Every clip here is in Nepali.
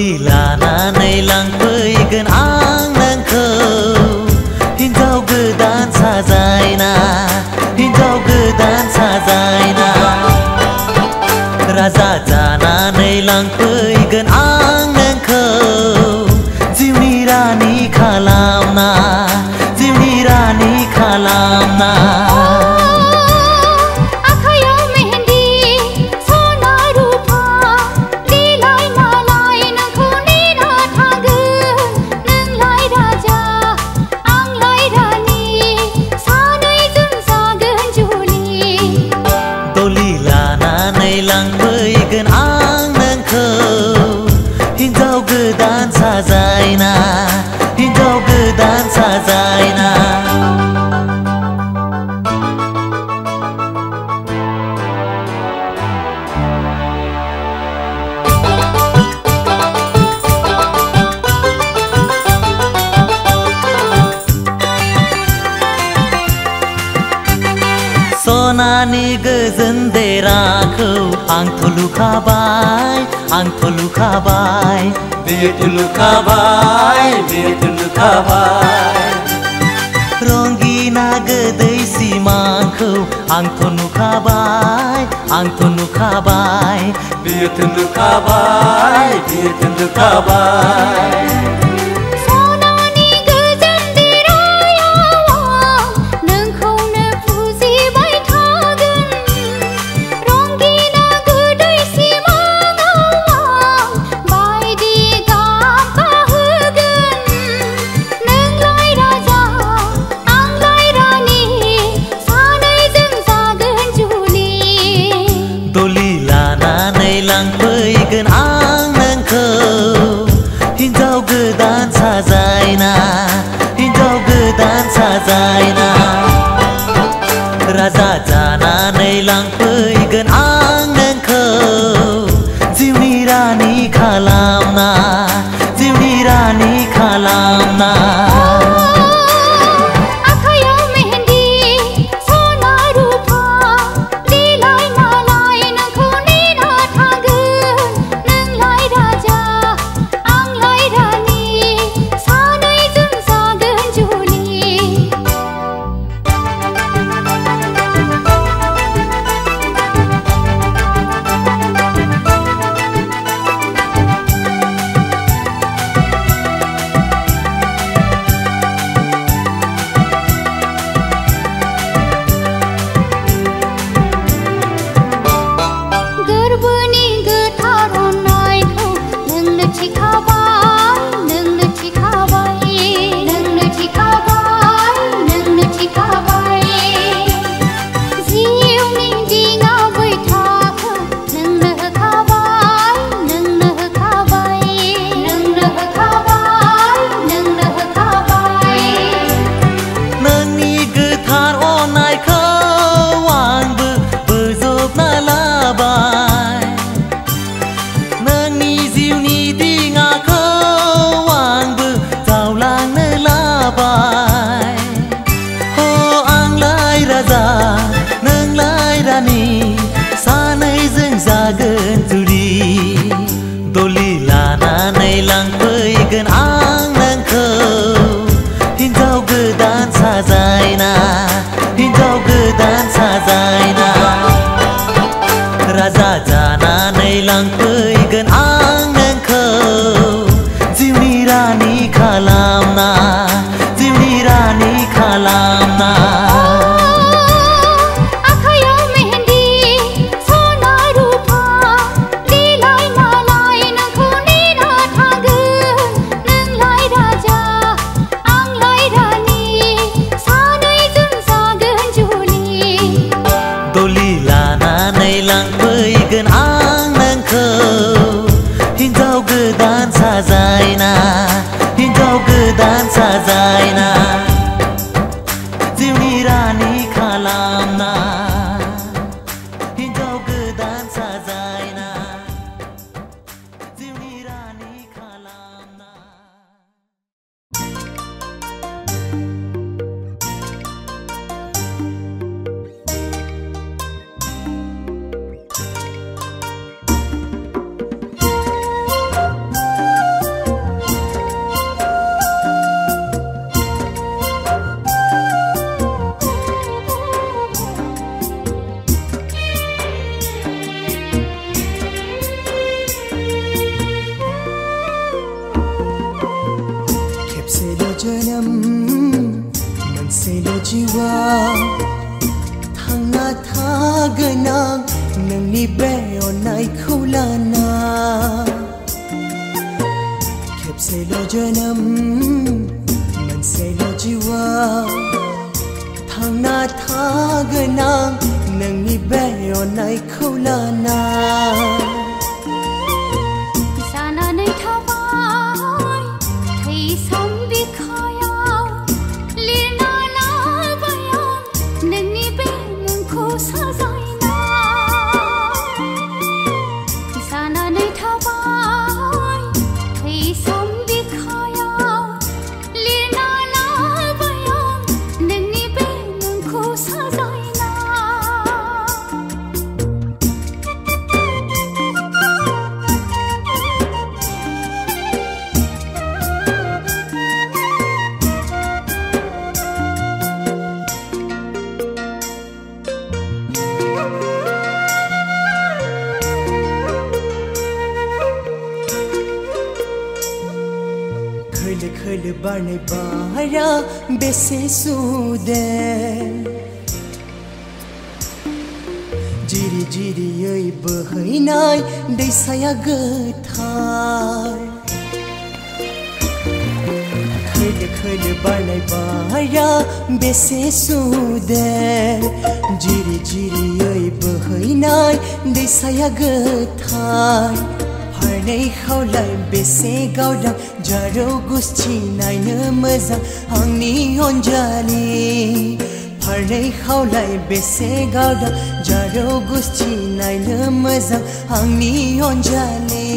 दलि लानानै लांफैगोन आं नोंखौ हिन्जाव गोदान साजायना हिन्जाव गोदान साजायना राजा जानानै लांफैगोन आं नोंखौ जिउनि रानि खालामना जिउनि रानि खालामना लांफैगोन आं नोंखौ हिन्जाव गोदान साजायना हिन्जाव गोदान साजायना सनानि गोजोन देराखौ आंथ' लुखाबाय आंथ' लुखाबाय बेथ' लुखाबाय बेथ' लुखाबाय रंगिना गोदै सिमांखौ आंथ' नुखाबाय आंथ' नुखाबाय बेथ' लुखाबाय बेथ' लुखाबाय लांफैगोन आं नोंखौ हिन्जाव गोदान साजायना हिन्जाव गोदान साजायना राजा जानानै लांफैगोन आं नोंखौ जिउनि रानि खालामना जिउनि रानि खालामना खेबसेल' जिउआव थांना थागोन आं नोंनि बे अननायखौ लाना खेबसेल' जोनोम मोनसेल' जिउआव थांना थागोन आं नोंनि बे अननायखौ लाना जानानै थाबाय थैसोम बिखायाव लिरना लाबाय आं नोंनि बे मुंखौ साजायना जानानै थाबाय थैसोम बिखायाव लिरना लाबाय आं नोंनि बे मुंखौ साजायना खोलो खोलो बारनाय बारा बेसे सुदेम जिरि जिरियै बोहैनाय दैसाया गोथार खोलो खोलो बारनाय बारा बेसे सुदेम जिरि जिरियै बोहैनाय दैसाया गोथार फारनै खावलाय बेसे गावदां जारौ गुस्थि नायनो मोजां आंनि अनजालि फारनै खावलाय बेसे गावदां जारौ गुस्थि नायनो मोजां आंनि अनजालि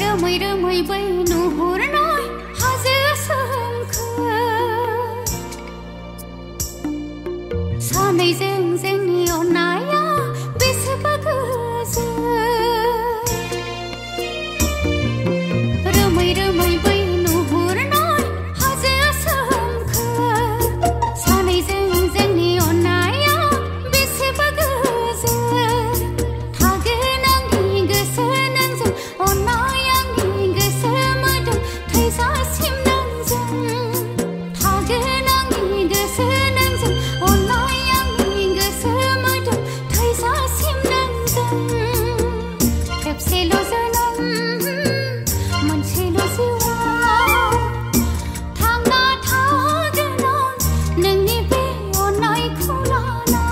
रोमै रोमै बै नुहुरनाय हाजो सोमखोर सानैजों जोंनि अननाया बेसेबा गोजोन रोमै रोमै बै नुहुरनाय हाजो सोमखोर सानैजों जोंनि अननाया बेसेबा गोजोन थागोन आंनि गोसो नोंजों अननाय आंनि गोसो मोदोम थैजासिम नोंजों थागोन आंनि गोसो नोंजों अननाय आंनि गोसो मोदोम थैजासिम नोंजों खेबसेल' जोनोम मोनसेल' जिउआव थांना थागोन आं नोंनि बे अननायखौ लाना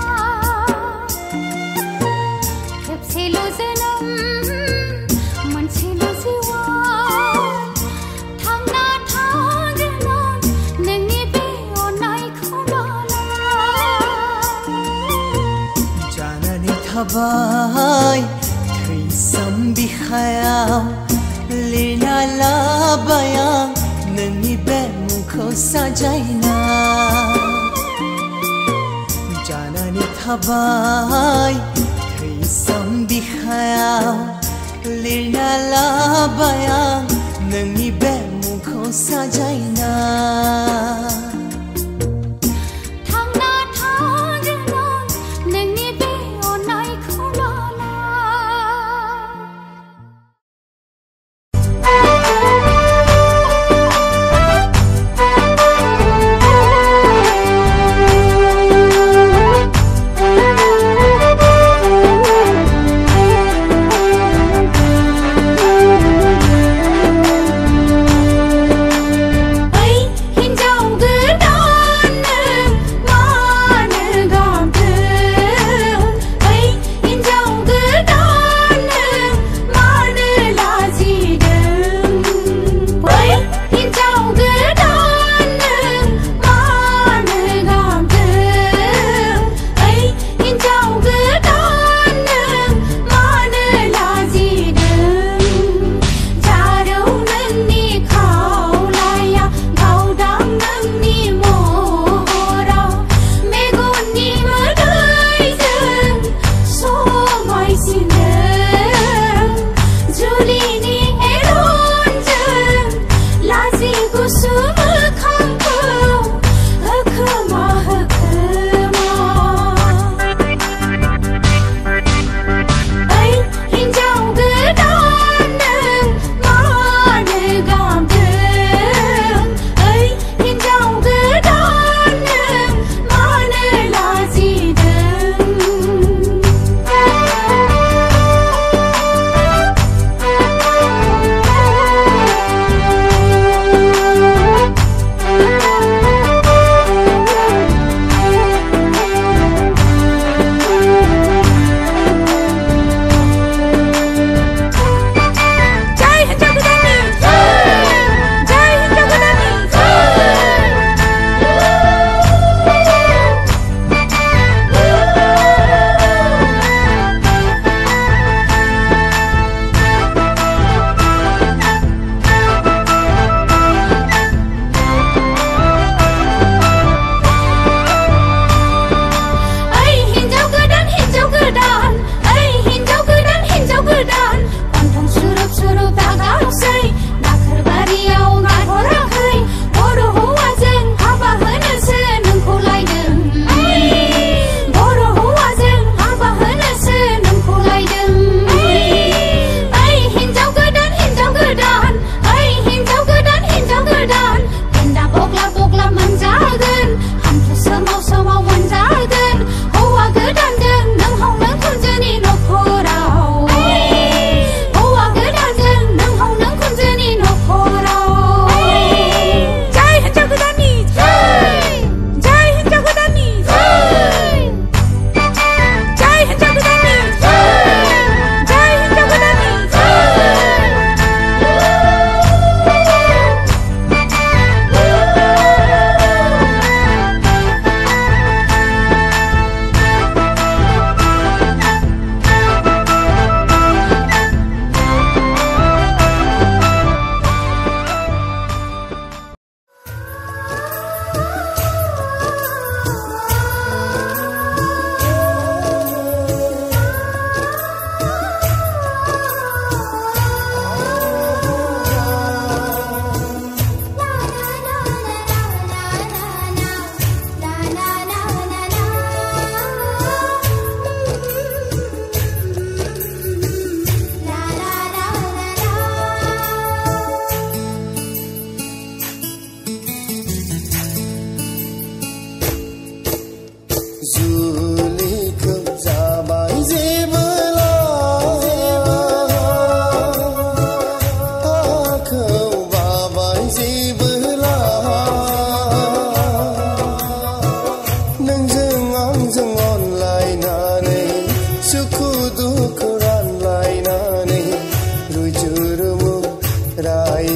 खेबसेल' जोनोम मोनसेल' जिउआव थांना थागोन आं नोंनि बे अननायखौ लाना जानानै थाबाय थैसोम बिखायाव लिरना लाबाय आं नोंनि बे मुंखौ साजायना जानानै थाबाय थैसोम बिखायाव लिरना लाबाय आं नोंनि बे मुंखौ साजायना थांना थागोन आं नोंनि बे अननायखौ लाना बै हिन्जाव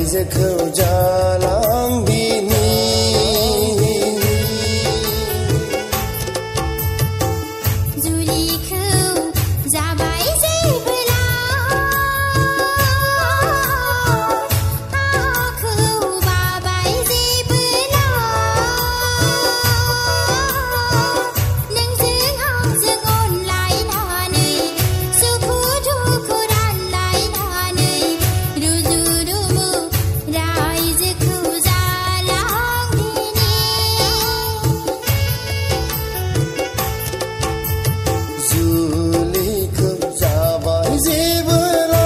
रायजोखौ जालांदिनि जुलिखौ जाबाय जेबोला हाखौ बाबाय जेबोला नोंजों आंजों अनलायनानै सुखु दुखु रानलायनानै रुजु रुमु रायजोखौ जालांदिनि जुलिखौ जाबाय जेबोला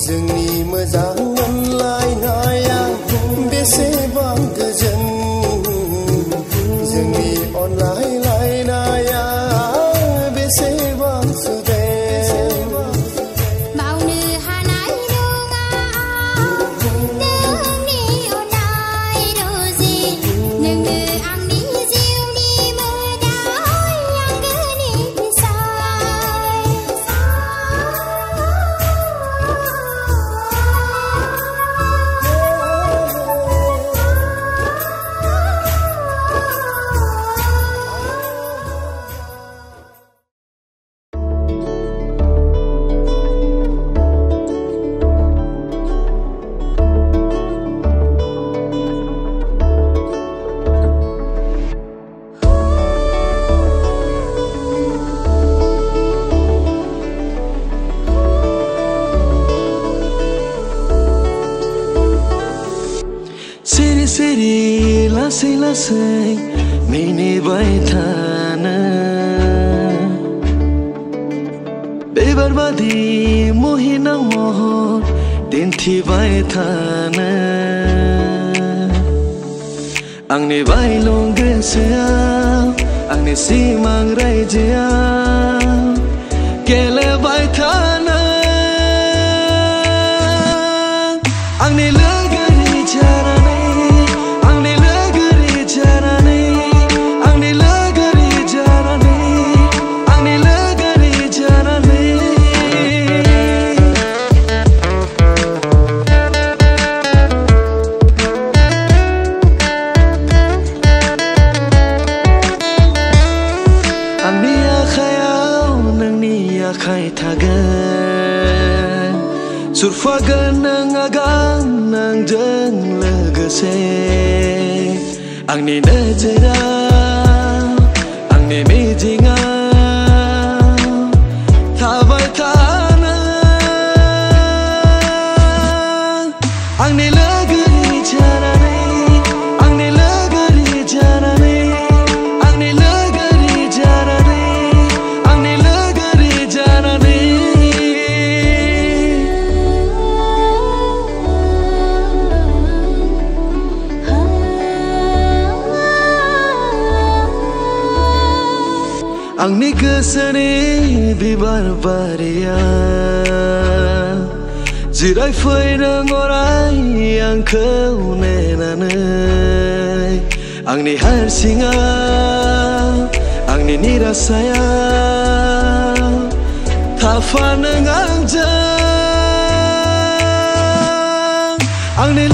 जोंनि मोजां मोनलायनाया बेसेबां गोजोन जोंनि अनलायलायनाया बेसेबां सुदेम मावनो हानाय नङा नोंनि अननाय रोजे नोंनो आंनि जिउनि मोदाय आंगोनि सिरि सिरि लासै लासै मिनिबाय थानो बेबार बादि मुहिनां महर दिन्थिबाय थानो आंनि बायलं गोसोआव आंनि सिमां रायजोआव गेलेबाय थानो आंनि लोगोरि जानानै आंनि लोगोरि जानानै आंनि लोगोरि जानानै आंनि लोगोरि जानानै आंनि आखायाव नोंनि आखाइ थागोन सुरफागोन नों आगान नोंजों लोगोसे आंनि नोजोराव आंनि मिजिङाव थाबाय थानो आंनि लोगोरि जानानै आंनि लोगोरि जानानै आंनि लोगोरि जानानै आंनि लोगोरि जानानै हा आंनि गोसोनि बिबार बारियाव जिरायफैदों अराय आंखौ नेनानै आंनि हारसिङा आंनि निरासाया थाफा नों आंजों आंनि